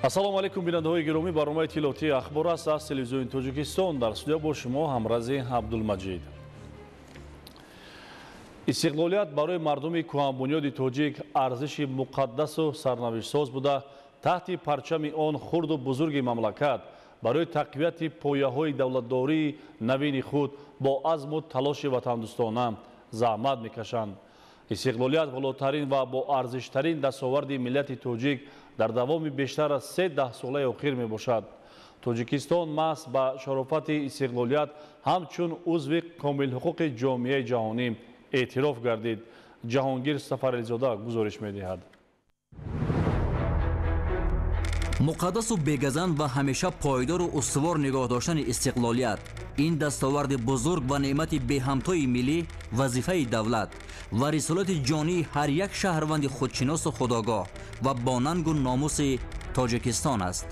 ассалому алайкум бинандаҳои гиромӣ, барномаи тилотии ахбор аст аз телевизиони Тоҷикистон. Дар студия бо шумо ҳамрази Абдулмаҷид. истиқлолият барои мардуми кӯҳанбунёди тоҷик арзиши муқаддасу сарнавиштсоз буда, таҳти парчами он хурду бузурги мамлакат барои тақвияти пояҳои давлатдории навини худ бо азму талоши ватандӯстона заҳмат мекашанд. истиқлолият волотарин ва бо арзиштарин дастоварди миллати тоҷик дар давоми бештар аз 3 даҳсолаи охир мебошад. Тоҷикистон маҳз ба шарофати истиқлолият ҳамчун узви комилҳуқуқи ҷомеаи ҷаҳонӣ эътироф гардид. ҷаҳонгир Сафарализода гузориш медиҳад. муқаддасу бегазанд ва ҳамеша пойдору устувор нигоҳ доштани истиқлолият, ин дастоварди бузург ва неъмати беҳамтои миллӣ, вазифаи давлат ва рисолати ҷонии ҳар як шаҳрванди худшиносу худогоҳ ва бо нангу номуси Тоҷикистон аст.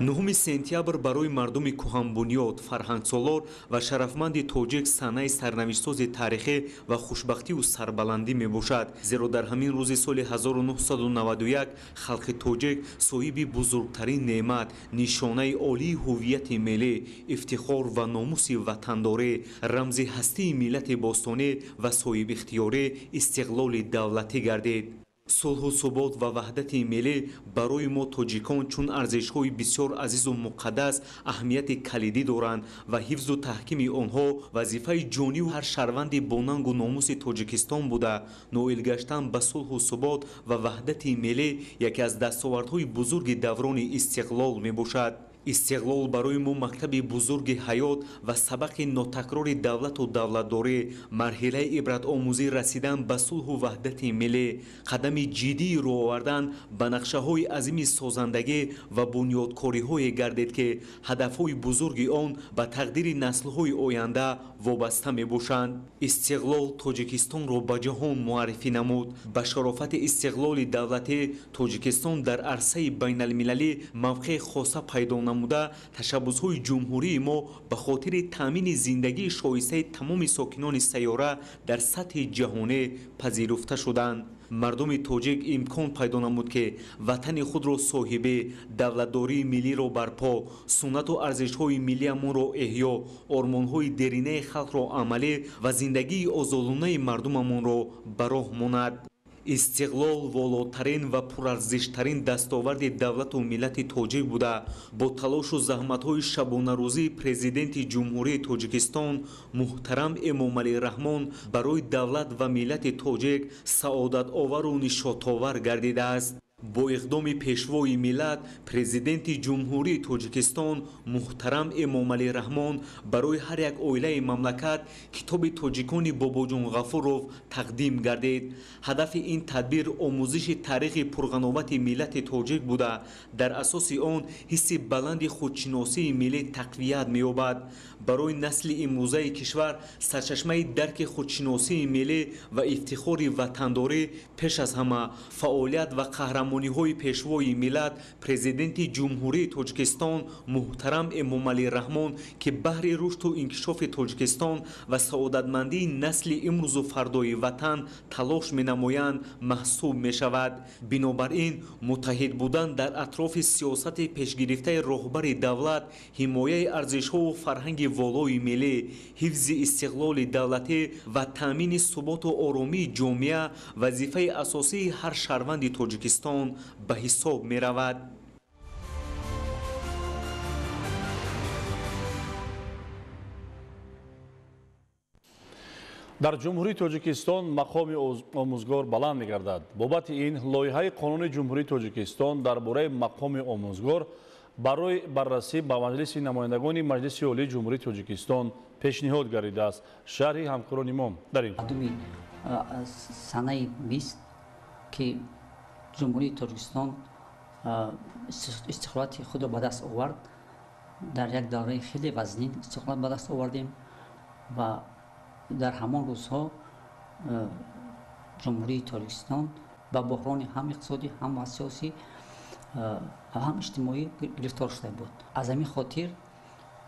9 сентябр барои мардуми кӯҳанбунёд, фарҳангсолор ва шарафманди тоҷик санаи сарнавиштсози таърихӣ ва хушбахтиву сарбаландӣ мебошад, зеро дар ҳамин рӯзи соли 1991 халқи тоҷик соҳиби бузургтарин неъмат, нишонаи олии ҳуввияти миллӣ, ифтихор ва номуси ватандорӣ, рамзи ҳастии миллати бостонӣ ва соҳибихтиёрӣ истиқлоли давлатӣ гардид. сулҳу субот ва ваҳдати миллӣ барои мо тоҷикон чун арзишҳои бисёр азизу муқаддас аҳамияти калидӣ доранд ва ҳифзу таҳкими онҳо вазифаи ҷонию ҳар шаҳрванди бо нангу номуси Тоҷикистон буда, ноил гаштан ба сулҳу субот ва ваҳдати миллӣ яке аз дастовардҳои бузурги даврони истиқлол мебошад. истиқлол барои мо мактаби бузурги ҳаёт ва сабақи нотакрори давлату давлатдорӣ, марҳилаи ибратомӯзӣ расидан ба сулҳу ваҳдати миллӣ, қадами ҷиддии роҳ овардан ба нақшаҳои азими созандагӣ ва бунёдкориҳое гардид ки ҳадафҳои бузурги он ба тақдири наслҳои оянда вобаста мебошанд. истиқлол Тоҷикистонро ба ҷаҳон муаррифӣ намуд. ба шарофати истиқлоли давлатӣ Тоҷикистон дар арсаи байналмилалӣ мавқеи хоса пайдо намуда, ташаббусҳои ҷумҳурии мо ба хотири таъмини зиндагии шоистаи тамоми сокинони сайёра дар сатҳи ҷаҳонӣ пазируфта шуданд. мардуми тоҷик имкон пайдо намуд ки ватани худро соҳибӣ, давлатдории миллиро барпо, суннату арзишҳои миллиамонро эҳё, ормонҳои деринаи халқро амалӣ ва зиндагии озодонаи мардумамонро ба роҳ монад. истиқлол волотарин ва пурарзиштарин дастоварди давлату миллати тоҷик буда, бо талошу заҳматҳои шабонарӯзии президенти ҷумҳурии Тоҷикистон муҳтарам Эмомалӣ Раҳмон барои давлат ва миллати тоҷик саодатовару нишотовар гардидааст. бо иқдоми пешвои миллат, президенти ҷумҳурии Тоҷикистон муҳтарам Эмомалӣ Раҳмон барои ҳар як оилаи мамлакат китоби тоҷикони Бобоҷон Ғафуров тақдим гардид. ҳадафи ин тадбир омӯзиши таърихи пурғановати миллати тоҷик буда, дар асоси он ҳисси баланди худшиносии миллӣ тақвият меёбад. барои насли имрӯзаи кишвар сарчашмаи дарки худшиносии миллӣ ва ифтихори ватандорӣ пеш аз ҳама фаъолият ва қаҳрамониҳои пешвои миллат, президенти ҷумҳурии Тоҷикистон муҳтарам Эмомалӣ Раҳмон ки баҳри рушду инкишофи Тоҷикистон ва саодатмандии насли имрӯзу фардои ватан талош менамоянд маҳсуб мешавад. бинобар ин муттаҳид будан дар атрофи сиёсати пешгирифтаи роҳбари давлат, ҳимояи арзишҳову фарҳанги волои миллӣ, ҳифзи истиқлоли давлатӣ ва таъмини суботу оромии ҷомеа вазифаи асосии ҳар шаҳрванди Тоҷикистон ба ҳисоб меравад. дар ҷумҳурии Тоҷикистон мақоми омӯзгор баланд мегардад. бобати ин лоиҳаи қонуни ҷумҳурии Тоҷикистон дар бораи мақоми омӯзгор барои баррасӣ ба маҷлиси намояндагони маҷлиси олии ҷумҳурии Тоҷикистон пешниҳод гардидааст. шарҳи ҳамкорони мо дар ин санаи 20 ки ҷумҳурии Тоҷикистон истиқлолияти худро ба даст овард, дар як давраи хеле вазнин истиқлолият ба даст овардем ва дар ҳамон рӯзҳо ҷумҳурии Тоҷикистон ба буҳрони ҳам иқтисодӣ, ҳам сиёсӣ ва ҳам иҷтимоӣ гирифтор шуда буд. аз ҳамин хотир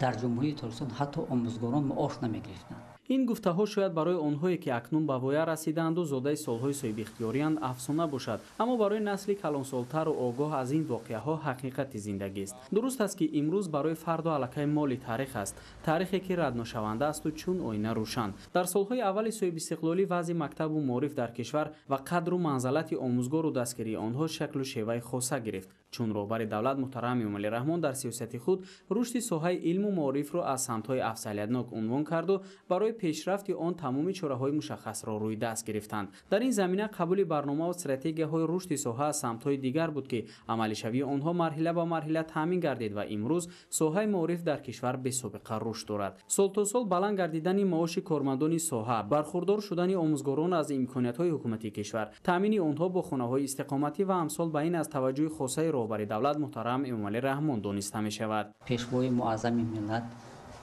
дар ҷумҳурии Тоҷикистон ҳатто омӯзгорон маош намегирифтанд. این گفته‌ها شاید برای آنهایی که اکنون به ویه رسیدند و زاده سالهای صاحب اختیاری‌اند افسانه باشد، اما برای نسلی کلانسالتر و آگاه از این واقعه‌ها حقیقت زندگی است. درست است که امروز برای فرد علاقه مالی تاریخ است، تاریخی که رد نشونده است و چون آینه روشن. در سالهای اول صاحب استقلالی وضع مکتب و معارف در کشور و قدر و منزلت آموزگار و دستگیری آنها شکل و شیوه خاصه گرفت. چون رهبر دولت محترم امامعلی رحمان در سیاست خود رشد ساحه علم و معارف را از سمت‌های افضلیتناک عنوان کرد و برای پیشرفت آن تمام چاره‌های مشخص را روی دست گرفتند. در این زمینه قبول برنامه و استراتژی‌های رشد ساحه از سمت‌های دیگر بود که عملی شوی آنها مرحله به مرحله تامین گردید و امروز ساحه معارف در کشور به سابقه رشد دارد. سال تا سال بلند گردیدن معاش کارمندان ساحه، برخوردار شدن آموزگاران از امکانات‌های حکومتی کشور، تامین آنها با خانه‌های استقامتی و امثال به این از توجه خاصه رهبر دولت محترم امامعلی رحمان دانسته می شود. پیشوای معظم ملت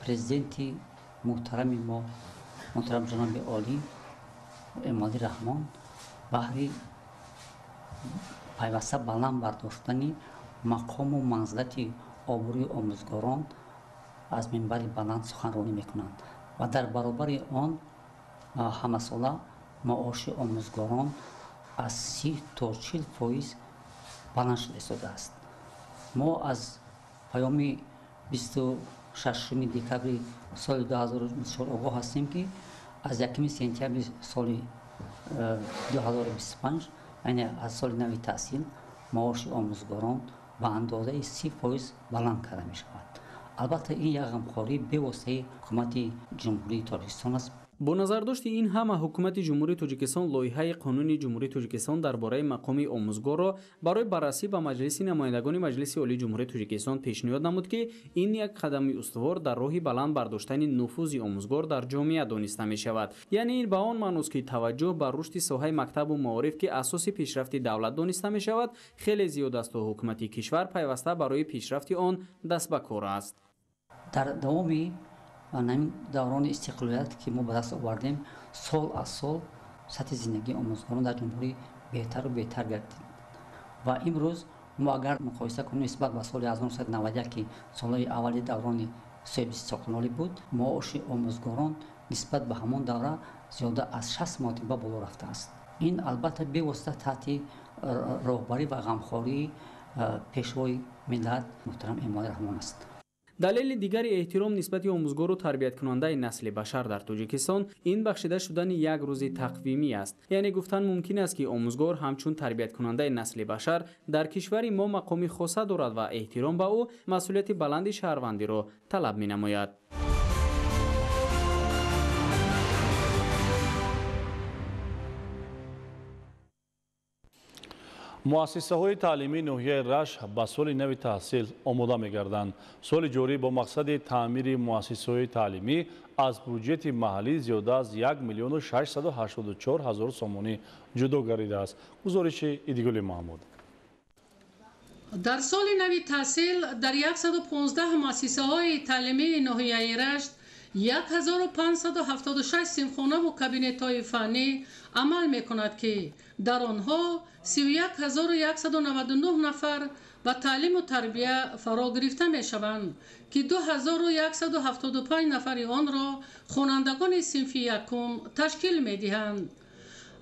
پرزیدنت محترم ما محترم جناب عالی امامعلی رحمان بهر پیوسته بلند برداشتن مقام و منزلت آبروی آموزگاران از منبر بلند سخنرانی میکنند و در برابر آن همه ساله معاش آموزگاران از 30 تا 40% بلند شده است. ما از پیام 26 دکتر سال 2024 آگاه هستیم که از 1 سپتامبر سال 2025 یعنی از سال نو تحصیل معاش آموزگاران به اندازه 30% بلند کرده می شود. البته این یک همکاری به واسطه حکومت جمهوری تاجیکستان است. با نظر داشت این همه حکومت جمهوری تاجیکستان لایحه قانون جمهوری تاجیکستان درباره مقام آموزگار را برای بررسی به مجلس نمایندگان مجلس عالی جمهوری تاجیکستان پیشنهاد نمود که این یک قدم استوار در راه بلند برداشتن نفوذ آموزگار در جامعه دانسته می شود. یعنی این به آن معنی است که توجه بر رشد ساحه مکتب و معارف که اساس پیشرفت دولت دانسته می شود خیلی زیاد است و حکومت کشور پیوسته برای پیشرفت آن دست به کار است. در دوامی و دوران استقلالیت که ما به دست آوردیم سال از سال سطح زندگی آموزگاران در جمهوری بهتر و بهتر گردید و امروز ما اگر مقایسه کنیم نسبت به سال 1991 که سالهای اولی دوران صاحب استقلالی بود معاش آموزگاران نسبت به همان دوره زیاده از 60 مرتبه بالا رفته است. این البته به واسطه تحت راهبری و غمخواری پیشوای ملت محترم امامعلی رحمان است. دلیل دیگری احترام نسبت آموزگار و تربیت کننده نسل بشر در تاجیکستان این بخشیده شدن یک روز تقویمی است. یعنی گفتن ممکن است که آموزگار همچون تربیت کننده نسل بشر در کشور ما مقامی خاصه دارد و احترام به او مسئولیت بلند شهروندی را طلب می نماید. مؤسسه‌های تعلیمی ناحیه رشت به سال نو تحصیل آماده می‌گردند. سال جاری با مقصد تعمیر مؤسسه‌های تعلیمی از بودجه محلی زیاده از 1,684,000 سومانی جدا گردیده است. گزارش ایدیگل محمود. در سال نو تحصیل در 115 مؤسسه‌های تعلیمی ناحیه رشت 1576 صنفخانه و کابینet‌های فنی عمل می‌کند که در آنها 31199 نفر به تعلیم و تربیت فرا گرفته می‌شوند که 2175 نفر آن را خوانندگان صنف یکم تشکیل می‌دهند.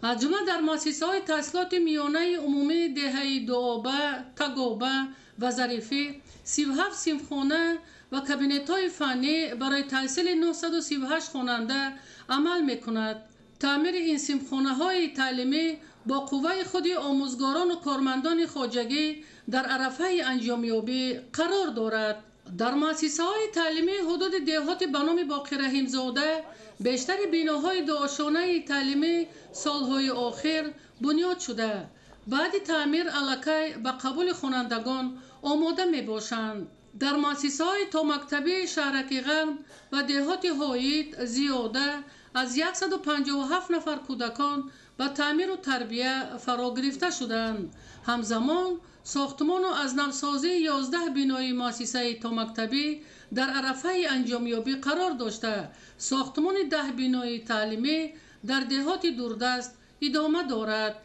از جمله در مؤسسه‌های تحصیلات میانه عمومی دهه دوآبه، تگآبه و ظریفی 37 صنفخانه و کابینet‌های فنی برای تحصیل 938 خواننده عمل می‌کند. تعمیر این صنفخانه‌های تعلیمی با قوه خود آموزگاران و کارمندان خواجگی در عرصه انجامیابی قرار دارد. در مؤسسه‌های تعلیمی حدود دهات به نام باقی رحیم‌زاده بیشتر بیناهای دو-آشانه تعلیمی سالهای آخر بنیاد شده. بعد تعمیر علاقه به قبول خوانندگان آماده می باشند. در مؤسسه‌های تا مکتبی شهرک غرب و دهات هایید زیاده از 157 نفر کودکان به تعمیر و تربیت فرا گرفته شدند. همزمان ساختمان و از نوسازی 11 بینای مؤسسه تا مکتبی در عرصه انجامیابی قرار داشته. ساختمان 10 بینای تعلیمی در دهات دوردست ادامه دارد.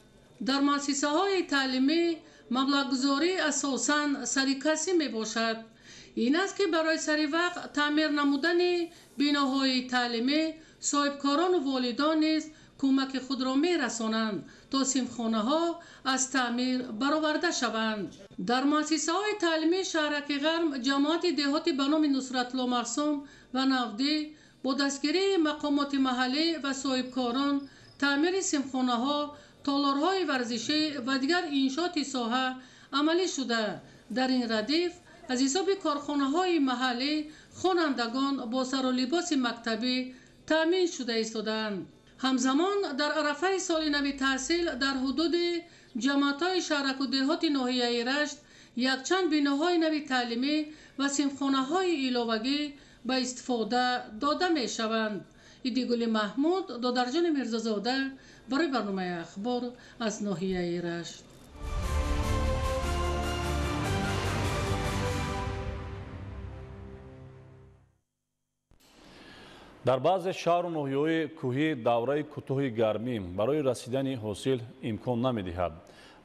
در مؤسسه‌های تعلیمی مبلغ‌گذاری اساساً سرکسی می باشد. این است که برای سری وقت تعمیر نمودن بیناهای تعلیمی صاحبکاران و والدان نیز کمک خود را می‌رسانند تا سیمخانه‌ها از تعمیر برآورده شوند. در مؤسسه‌های تعلیمی شهرک غرم جماعت دهاتی به نام نصرت‌الله معصوم و نودی با دستگیری مقامات محلی و صاحبکاران تعمیر سیمخانه‌ها، تالارهای ورزشی و دیگر انشاءات ساحه عملی شده. در این ردیف از حساب کارخانه‌های محلی خوانندگان با سر و لباس مکتبی تامین شده ایستادند. همزمان در عرفه سال نو تحصیل در حدود جماعت‌های شهرک و دهات ناحیه رشت یک چند بناهای نو تعلیمی و سیمخانه‌های علاوگی به استفاده داده می‌شوند. ایدیگل محمود، دادرجان میرزازاده برای برنامه اخبار از ناحیه رشت. در بعض شهر و ناحیه‌های کوهی دوره کوتاه گرمی برای رسیدن حاصل امکان نمی‌دهد.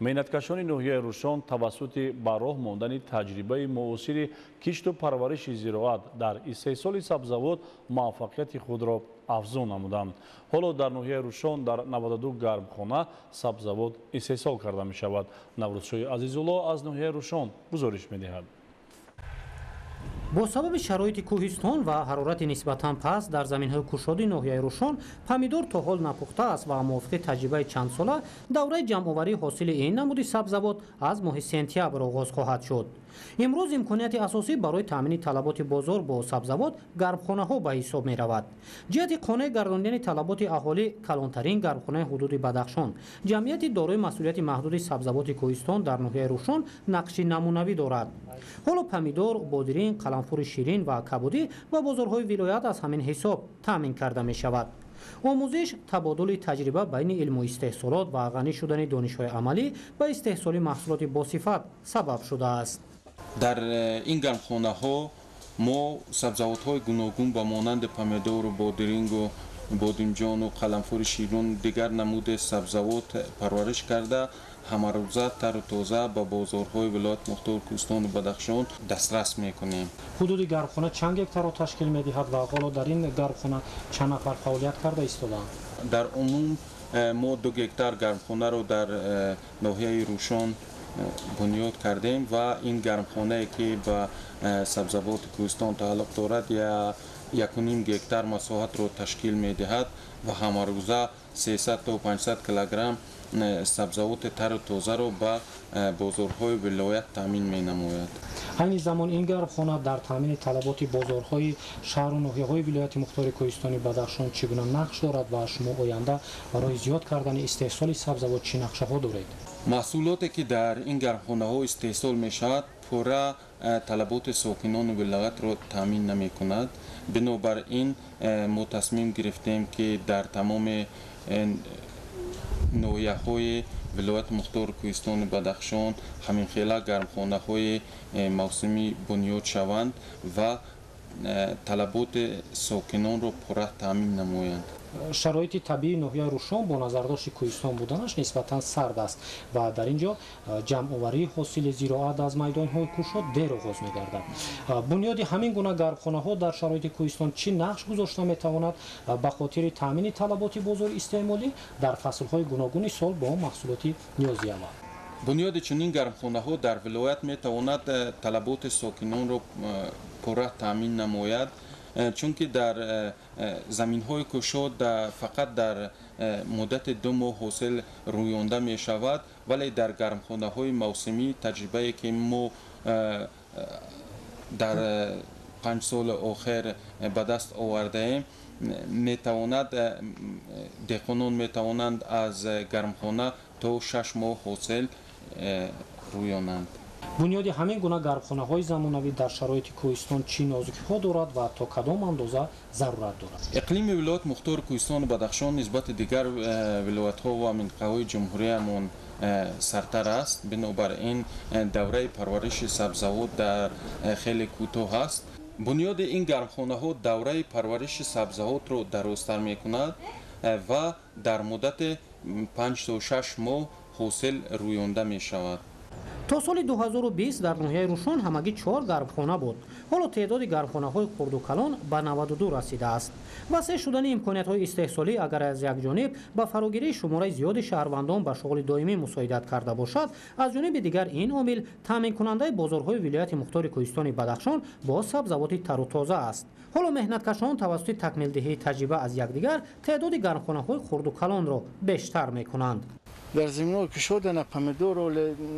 محنتکشان ناحیه روشن توسط به راه ماندن تجربه معاصر کشت و پرورش زراعت در استحصال سبزیجات موفقیت خود را افزون نمودند. حالا در ناحیه روشن در 92 گرمخانه سبزیجات استحصال کرده می‌شود. نوروزشاه عزیزالله از ناحیه روشن گزارش می‌دهد. با سبب شرایط کوهستان و حرارت نسبتاً پست در زمین‌های کشادی ناحیه روشن پمیدور تا حال نپخته است و موافق تجربه چند ساله دوره جمع‌آوری حاصل این نمود سبزیجات از ماه سپتامبر آغاز خواهد شد. امروز امکانیت اساسی برای تامین طلبات بازار با سبزیجات گرمخانه‌ها به حساب می‌رود. جهت قانع گرداندن طلبات اهالی کلانترین گرمخانه حدود بدخشان جمعیت دارای مسئولیت محدود سبزیجات کوهستان در ناحیه روشن نقش نمونوی دارد. حالا پمیدور، بادرین، قلمفور شیرین و کبودی و بازارهای ولایت از همین حساب تامین کرده می‌شود. آموزش، تبادل تجربه بین علم و استحصالات و غنی شدن دانش‌های عملی به استحصال محصولات باصفت سبب شده است. در این گرمخانه‌ها ما سبزیجات‌های گوناگون با مانند پمیدور و بادرینگ و بادمجان و قلمفور شیرین دیگر نمود سبزیجات پرورش کرده همه روزه تر و تازه به بازارهای ولایت مختار کوهستان و بدخشان دسترس میکنیم. حدود گرمخانه چند هکتار را تشکیل می‌دهد و حالا در این گرمخانه چند نفر فعالیت کرده ایستادند؟ در عموم ما 2 هکتار گرمخانه را در ناحیه روشن بنیاد کردیم و این گرمخانه که به سبزیجات کوهستان تعلق دارد یا 1.5 هکتار مساحت را تشکیل می‌دهد و همه روزه 300 تا 500 کیلوگرم سبزیجات تر و تازه را به بازارهای ولایت تامین می‌نماید. همین زمان این گرمخانه در تامین طلبات بازارهای شهر و ناحیه‌های ولایت مختار کوهستان بدخشان چگونه نقش دارد و شما آینده برای زیاد کردن استحصال سبزیجات چه نقشه‌ها دارید؟ محصولاتی که در این گرمخانه‌ها استحصال می‌شود پورا طلبات ساکنان ولایت را تامین نمی‌کند. بنابراین ما تصمیم گرفتیم که در تمام ناحیه‌های ولایت مختار کوهستان بدخشان همین خیلی گرمخانه‌های موسمی بنیاد شوند و طلبات ساکنان را پورا تامین نمایند. شرایط طبیعی ناحیه روشن با نظرداشت کوهستان بودنش نسبتاً سرد است و در اینجا جمع‌آوری حاصل زراعت از میدان‌های کوشاد دیر آغاز می‌گردد. بنیاد همین گونه گرمخانه‌ها در شرایط کوهستان چی نقش گذاشته می‌تواند به خاطر تامین طلبات بازار استعمالی در فصل‌های گوناگون سال با محصولات نیازی آور؟ بنیاد چنین گرمخانه‌ها در ولایت می‌تواند طلبات ساکنان را پورا تامین نماید، چون که در زمین‌های کشاد فقط در مدت 2 ماه حاصل رویانده می شود، ولی در گرمخانه‌های موسمی تجربه که ما در 5 سال آخر به دست آورده ایم میتواند دهقانان میتوانند از گرمخانه تا 6 ماه حاصل رویانند. بنیاد همین گونه گرمخانه‌های زمانوی در شرایط کوهستان چی نازکی‌ها دارد و تا کدام اندازه ضرورت دارد؟ اقلیم ولایت مختار کوهستان و بدخشان نسبت دیگر ولایت‌ها و منطقه‌های جمهوریمان سرتر است. بنابراین دوره پرورش سبزیجات در خیلی کوتاه است. بنیاد این گرمخانه‌ها دوره پرورش سبزیجات را درازتر می‌کند و در مدت 5 تا 6 ماه حاصل رویانده می‌شود. تا سال 2020 در ناحیه روشن همگی 4 گرمخانه بود. حالا تعداد گرمخانه‌های خرد و کلان به 92 رسیده است. وسیع شدن امکانیت‌های استحصالی اگر از یک جانب به فراگیری شماره زیاد شهروندان به شغل دائمی مساعدت کرده باشد، از جانب دیگر این عامل تامین کننده بازارهای ولایت مختار کوهستان بدخشان با سبزوات تر و تازه است. حالا مهنتکشان توسط تکمیل دهی تجربه از یکدیگر تعداد گرمخانه‌های خرد و کلان را بیشتر می‌کنند. در زمین که شده نه پمیدور و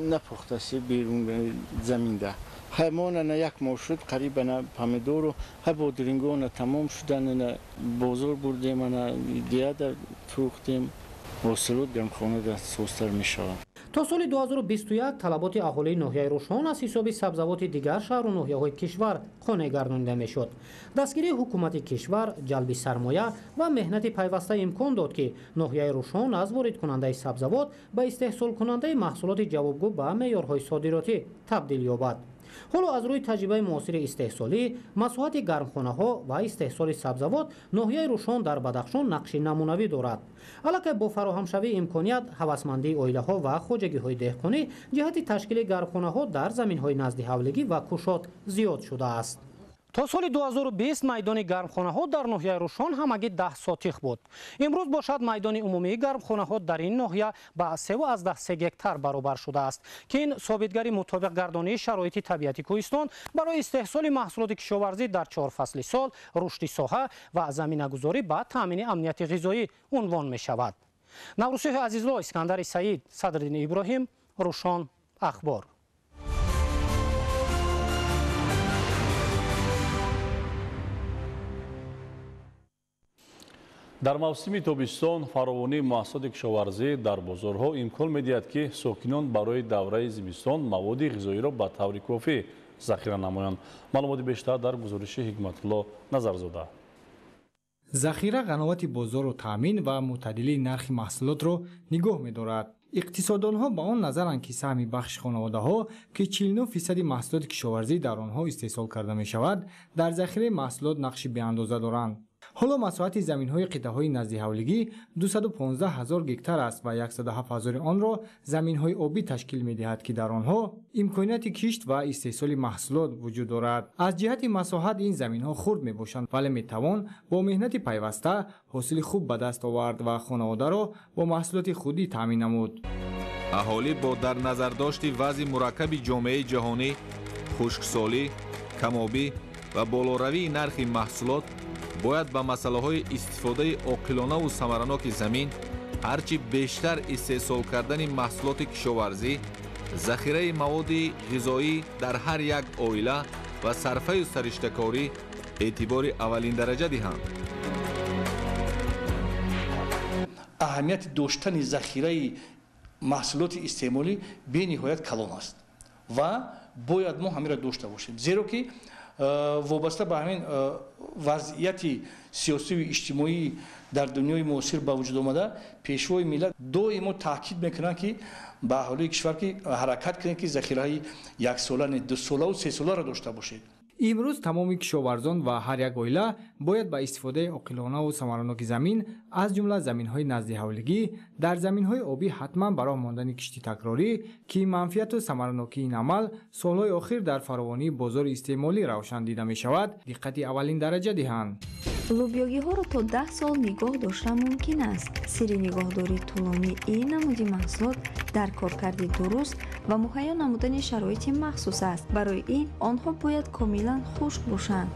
نپخته سی بیرون زمین ده همون نه یک ماه شد قریب نه پمیدور و بادرینگو نه تمام شدن نه بازار بردیم نه دیگه در فروختیم وصلات گرمخانه در سوستر می شود. تا سال 2021 طلبات اهالی ناحیه روشن از حساب سبزوات دیگر شهر و ناحیه‌های کشور خانه گردانده میشد. دستگیری حکومت کشور جلب سرمایه و مهنت پیوسته امکان داد که ناحیه روشن از وارد کننده سبزوات به استحصال کننده محصولات جوابگو به معیارهای صادراتی تبدیل یابد. حالا از روی تجربه معاصر استحصالی، مساحت گرمخانه‌ها و استحصال سبزوات، ناحیه روشن در بدخشان نقش نمونوی دارد. علاوه بر فراهم شوی امکانیت، هوسمندی عائله‌ها و خواجگی‌های دهقانی، جهت تشکیل گرمخانه‌ها در زمین‌های نزد حولگی و کوشات زیاد شده است. تا سال 2020 میدان گرمخانه‌ها در ناحیه روشن همگی 10 ساتیخ بود. امروز باشد میدان عمومی گرمخانه‌ها در این ناحیه به 3 گکتار برابر شده است که این ثابتگری مطابق گردانی شرایط طبیعتی کوهستان برای استحصال محصولات کشاورزی در 4 فصل سال، رشد ساحه و زمینه‌گذاری به تامین امنیت غذایی عنوان می‌شود. نوروزشاه عزیزالله، اسکندر سعید، صدرالدین ابراهیم، روشن اخبار. در موسم تابستان فراوانی محصولات کشاورزی در بازارها امکان می‌دهد که ساکنان برای دوره زمستان مواد غذایی را به طور کافی ذخیره نمایند. معلومات بیشتر در گزارش حکمت الله نظرزاده. ذخیره قناعت بازار و تامین و معتدلی نرخ محصولات را نگاه می‌دارد. اقتصاددانها به آن نظرند که سهم بخش خانواده‌ها که 49% محصولات کشاورزی در آنها استحصال کرده می‌شود، در ذخیره محصولات نقش بی‌اندازه دارند. حالا مساحت زمین‌های قطعه‌های نزد حولگی 215,000 گکتار است و 107,000 آن را زمین‌های آبی تشکیل می‌دهد که در آنها امکانات کشت و استحصال محصولات وجود دارد. از جهت مساحت این زمین‌ها خرد می‌باشند ولی می‌توان با مهنت پیوسته حاصل خوب به دست آورد و خانواده را با محصولات خودی تامین نمود. اهالی با در نظر داشت وضع مرکب جامعه جهانی، خشکسالی، کم‌آبی و بالاروی نرخ محصولات باید به مسئله‌های استفاده عاقلانه و ثمرناک زمین، هرچی بیشتر استحصال کردن محصولات کشاورزی، ذخیره مواد غذایی در هر یک عائله و صرفه و سرشته‌کاری اعتبار اولین درجه دهند. اهمیت داشتن ذخیره محصولات استعمالی به نهایت کلان است و باید ما همین را داشته باشیم، زیرا که وابسته به همین وضعیت سیاسی و اجتماعی در دنیای معاصر به وجود آمده، پیشوای ملت دائما تاکید میکنند که به اهالی کشور که حرکت کنند که ذخیره 1 ساله، 2 ساله و 3 ساله را داشته باشید. امروز تمام کشاورزان و هر یک عائله باید با استفاده عاقلانه و ثمرناک زمین از جمله زمین‌های نزد حولگی در زمین‌های آبی حتما برای ماندن کشتی تکراری که منفعت و ثمرناکی این عمل سال‌های اخیر در فراوانی بازار استعمالی روشن دیده می‌شود دقت اولین درجه دهند. лӯбёгиҳоро то 10 сол нигоҳ доштан мумкин аст. сири нигаҳдории тӯлонии ин намуди маҳсулот дар коркарди дуруст ва муҳайё намудани шароити махсус аст. барои ин онҳо бояд комилан хушк бошанд,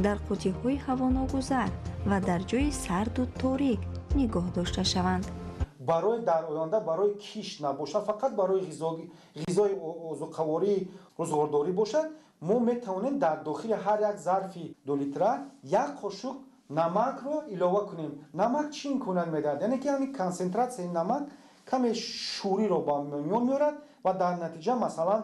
дар қуттиҳои ҳавоногузар ва дар ҷои сарду торик нигоҳ дошта шаванд. барои дар оянда барои кишт набошад, фақат барои ғизои озуқавории рӯзгордорӣ бошад, мо метавонем дар дохили ҳар як зарфи 2 литра 1 қошуқ намакро илова кунем. намак чӣ имконият медиҳад? яъне ки ҳамин консентратсияи намак каме шӯриро ба миён меорад ва дар натиҷа масалан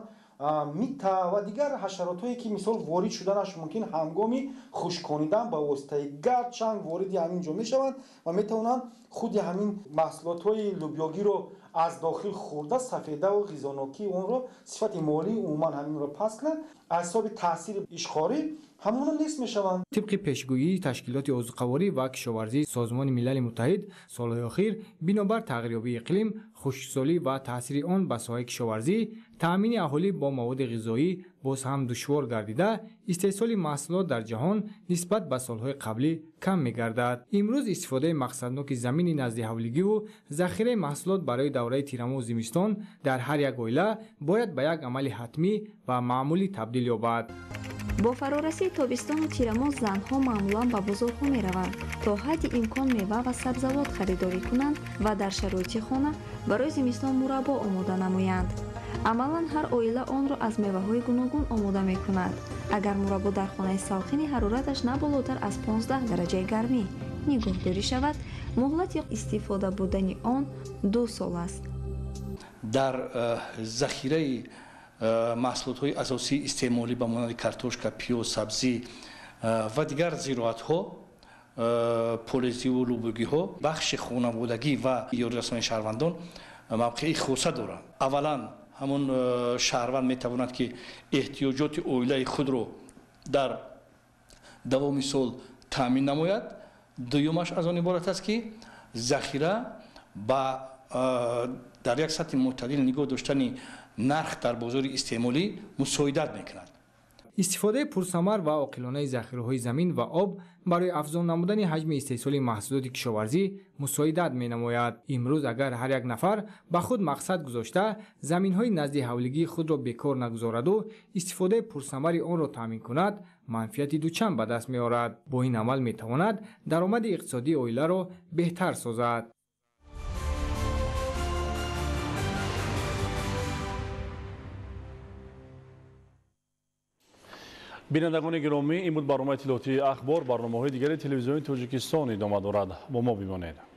мита ва дигар ҳашаротҳое ки мисол ворид шуданаш мумкин ҳангоми хушконидан ба воситаи гард чанг вориди ҳамин ҷо мешаванд ва метавонанд خود همین محصولات‌های لوبیاگی رو از داخل خورده سفیده و غذانوکی اون رو صفت مالی عموما همین رو پس کنند از حساب تاثیر اشغالی همون رو نیست میشوند. طبق پیشگویی تشکیلات عضوقواری و کشاورزی سازمان ملل متحد سالهای اخیر بنابر تغییریابی اقلیم، خشکسالی و تاثیر آن به ساحه کشاورزی، تامین اهالی با مواد غذایی باز هم دشوار گردیده، استحصال محصولات در جهان نسبت به سالهای قبلی کم می‌گردد. امروز استفاده مقصدناک زمین نزد حولگی و ذخیره محصولات برای دوره تیرمو و زمستان در هر یک اویله باید به یک عمل حتمی و معمولی تبدیل یابد. бо фарорасии тобистону тирамоз занҳо маъмулан ба бозорҳо мераванд то ҳадди имкон мева ва сабзавот харидорӣ кунанд ва дар шароити хона барои зимистон мураббо омода намоянд. амалан ҳар оила онро аз меваҳои гуногун омода мекунад. агар мураббо дар хонаи салқини ҳарораташ на болотар аз 15 дараҷаи гармӣ нигоҳдорӣ шавад, муҳлати истифода будани он 2 сол аст. дар захираи маҳсулотҳои асосии истеъмолӣ ба монанди картошка, пиёз, сабзӣ ва дигар зироатҳо, полезиву лӯбӯгиҳо бахши хонаводагӣ ва ёрирасони шаҳрвандон мавқеи хоса доранд. аввалан ҳамон шаҳрванд метавонад ки эҳтиёҷоти оилаи худро дар давоми сол таъмин намояд. дуюмаш аз он иборат аст ки захира ба дар як сатҳи мӯътадил нигоҳ доштани нарх дар бозори истеъмолӣ мусоидат мекунад. استفاده پرثمر و عاقلانه ذخیره‌های زمین و آب برای افزون نمودن حجم استحصال محصولات کشاورزی مساعدت می‌نماید. امروز اگر هر یک نفر به خود مقصد گذاشته زمین‌های نزد حولگی خود را بیکار نگذارد و استفاده پرثمر آن را تامین کند، منفعت دوچند به دست می‌آورد. با این عمل می‌تواند درآمد اقتصادی عائله را بهتر سازد. بینندگان گرامی، این بود برنامه اطلاعاتی اخبار. برنامه‌های دیگر تلویزیون تاجیکستان ادامه دارد. با ما بمانید.